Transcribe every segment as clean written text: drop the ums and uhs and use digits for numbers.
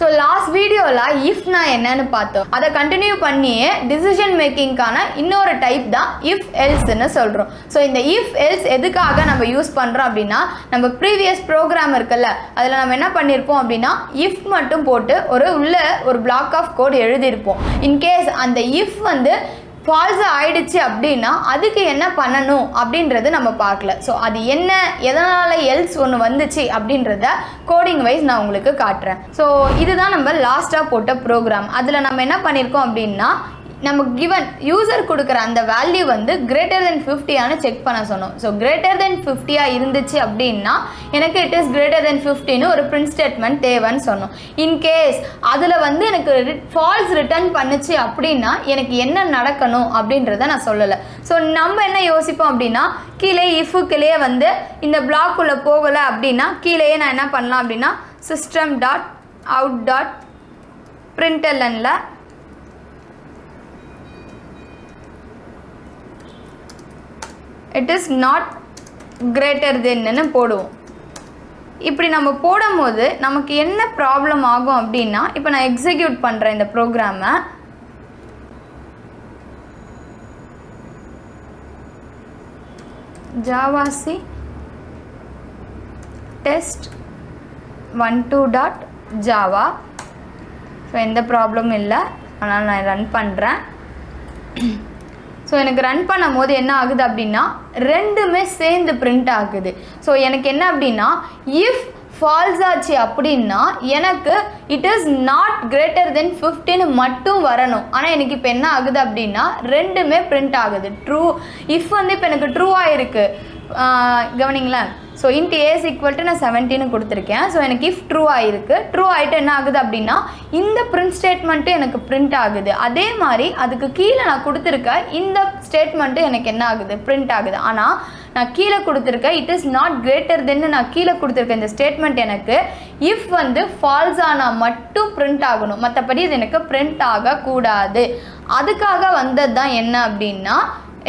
So last வீடியோவில் if நான் என்னன்னு பார்த்தோம். அதை கண்டினியூ பண்ணியே டிசிஷன் மேக்கிங்கான இன்னொரு டைப் தான் இஃப் எல்ஸ்ன்னு சொல்கிறோம். ஸோ இந்த இஃப் எல்ஸ் எதுக்காக நம்ம யூஸ் பண்ணுறோம் அப்படின்னா, நம்ம ப்ரீவியஸ் ப்ரோக்ராம் இருக்குல்ல, அதில் நம்ம என்ன பண்ணியிருப்போம் அப்படின்னா இஃப் மட்டும் போட்டு உள்ள ஒரு பிளாக் ஆஃப் கோட் எழுதியிருப்போம். இன்கேஸ் அந்த இஃப் வந்து ஃபால்ஸ் ஆயிடுச்சு அப்படின்னா அதுக்கு என்ன பண்ணணும் அப்படின்றது நம்ம பார்க்கல. ஸோ அது என்ன, எதனால் எல்ஸ் ஒன்று வந்துச்சு அப்படின்றத கோடிங் வைஸ் நான் உங்களுக்கு காட்டுறேன். ஸோ இதுதான் நம்ம லாஸ்ட்டாக போட்ட ப்ரோக்ராம். அதில் நம்ம என்ன பண்ணியிருக்கோம் அப்படின்னா, நம்ம கிவன் யூசர் கொடுக்குற அந்த வேல்யூ வந்து கிரேட்டர் தென் 50 செக் பண்ண சொன்னோம். ஸோ கிரேட்டர் தென் 50 இருந்துச்சு அப்படின்னா எனக்கு இட் இஸ் கிரேட்டர் தென் 50 ஒரு பிரிண்ட் ஸ்டேட்மெண்ட் தேவைன்னு சொன்னோம். இன்கேஸ் அதில் வந்து எனக்கு ஃபால்ஸ் ரிட்டர்ன் பண்ணுச்சு அப்படின்னா எனக்கு என்ன நடக்கணும் அப்படின்றத நான் சொல்லலை. ஸோ நம்ம என்ன யோசிப்போம் அப்படின்னா, கீழே இஃபுக்குள்ளேயே வந்து இந்த பிளாக்குள்ளே போகலை அப்படின்னா கீழேயே நான் என்ன பண்ணலாம் அப்படின்னா system.out.printlnல it is not greater than போடுவோம். இப்படி நம்ம போடும்போது நமக்கு என்ன ப்ராப்ளம் ஆகும் அப்படின்னா, இப்போ நான் எக்ஸிக்யூட் பண்ணுறேன் இந்த ப்ரோக்ராமை. Javac test12.java. ஸோ எந்த ப்ராப்ளமும் இல்லை, ஆனால் நான் ரன் பண்ணுறேன். ஸோ எனக்கு ரன் பண்ணும் போது என்ன ஆகுது அப்படின்னா ரெண்டுமே சேர்ந்து பிரிண்ட் ஆகுது. ஸோ எனக்கு என்ன அப்படின்னா, இஃப் ஃபால்ஸ் ஆச்சு அப்படின்னா எனக்கு இட் இஸ் நாட் கிரேட்டர் தென் 50 மட்டும் வரணும். ஆனால் எனக்கு இப்போ என்ன ஆகுது அப்படின்னா ரெண்டுமே பிரிண்ட் ஆகுது. ட்ரூ இஃப் வந்து இப்போ எனக்கு ட்ரூவாக இருக்குது, கவனிங்களேன். So int as equal to நான் 17 கொடுத்துருக்கேன். ஸோ எனக்கு இஃப் ட்ரூ ஆகிருக்கு. ட்ரூ ஆகிட்டு என்ன ஆகுது அப்படின்னா இந்த பிரிண்ட் ஸ்டேட்மெண்ட்டு எனக்கு பிரிண்ட் ஆகுது. அதே மாதிரி அதுக்கு கீழே நான் கொடுத்துருக்க இந்த ஸ்டேட்மெண்ட்டு எனக்கு என்ன ஆகுது, பிரிண்ட் ஆகுது. ஆனால் நான் கீழே கொடுத்துருக்க இட் இஸ் நாட் கிரேட்டர் தென் நான் கீழே கொடுத்துருக்க இந்த ஸ்டேட்மெண்ட் எனக்கு இஃப் வந்து ஃபால்ஸ் ஆனால் மட்டும் பிரிண்ட் ஆகணும், மற்றபடி இது எனக்கு பிரிண்ட் ஆகக்கூடாது. அதுக்காக வந்தது தான் என்ன அப்படின்னா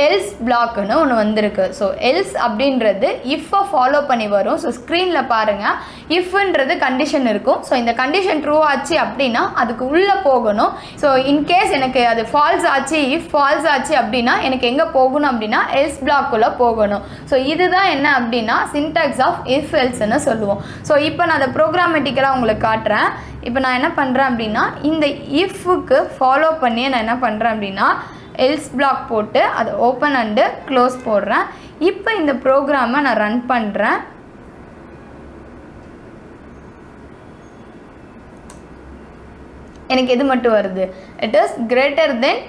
எல்ஸ் பிளாக்னு ஒன்று வந்திருக்கு. ஸோ எல்ஸ் அப்படின்றது இஃப்பை ஃபாலோ பண்ணி வரும். ஸோ ஸ்க்ரீனில் பாருங்கள், இஃப்ன்றது கண்டிஷன் இருக்கும். ஸோ இந்த கண்டிஷன் ட்ரூ ஆச்சு அப்படின்னா அதுக்கு உள்ளே போகணும். ஸோ இன்கேஸ் எனக்கு அது ஃபால்ஸ் ஆச்சு, இஃப் ஃபால்ஸ் ஆச்சு அப்படின்னா எனக்கு எங்கே போகணும் அப்படின்னா எல்ஸ் பிளாக்குள்ளே போகணும். ஸோ இதுதான் என்ன அப்படின்னா சின்டாக்ஸ் ஆஃப் இஃப் எல்ஸ்ன்னு சொல்லுவோம். ஸோ இப்போ நான் அதை ப்ரோக்ராமேட்டிக்கலாக உங்களுக்கு காட்டுறேன். இப்போ நான் என்ன பண்ணுறேன் அப்படின்னா இந்த இஃப்க்கு ஃபாலோ பண்ணி நான் என்ன பண்ணுறேன் அப்படின்னா எல்ஸ் பிளாக் போட்டு அதை ஓப்பன் அண்டு க்ளோஸ் போடுறேன். இப்போ இந்த ப்ரோக்ராமை நான் ரன் பண்ணுறேன். எனக்கு எது மட்டும் வருது, இட் இஸ் கிரேட்டர் தென்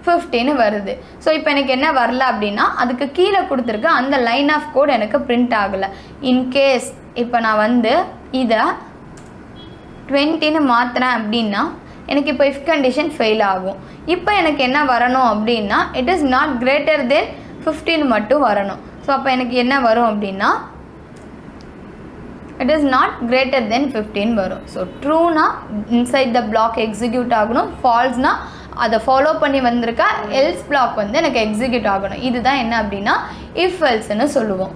50 வருது. ஸோ இப்போ எனக்கு என்ன வரல அப்படின்னா அதுக்கு கீழே கொடுத்துருக்க அந்த லைன் ஆஃப் கோட் எனக்கு பிரிண்ட் ஆகலை. இன்கேஸ் இப்போ நான் வந்து இதை 20 மாற்றுறேன் அப்படின்னா எனக்கு இப்போ இஃப் கண்டிஷன் ஃபெயில் ஆகும். இப்போ எனக்கு என்ன வரணும் அப்படின்னா it is not greater than 15 மட்டும் வரணும். ஸோ அப்போ எனக்கு என்ன வரும் அப்படின்னா it is not greater than 15 வரும். ஸோ ட்ரூனா இன்சைட் த பிளாக் எக்ஸிக்யூட் ஆகணும், ஃபால்ஸ்னால் அதை ஃபாலோ பண்ணி வந்திருக்கா எல்ஸ் பிளாக் வந்து எனக்கு எக்ஸிக்யூட் ஆகணும். இதுதான் என்ன அப்படின்னா இஃப் எல்ஸ்ன்னு சொல்லுவோம்.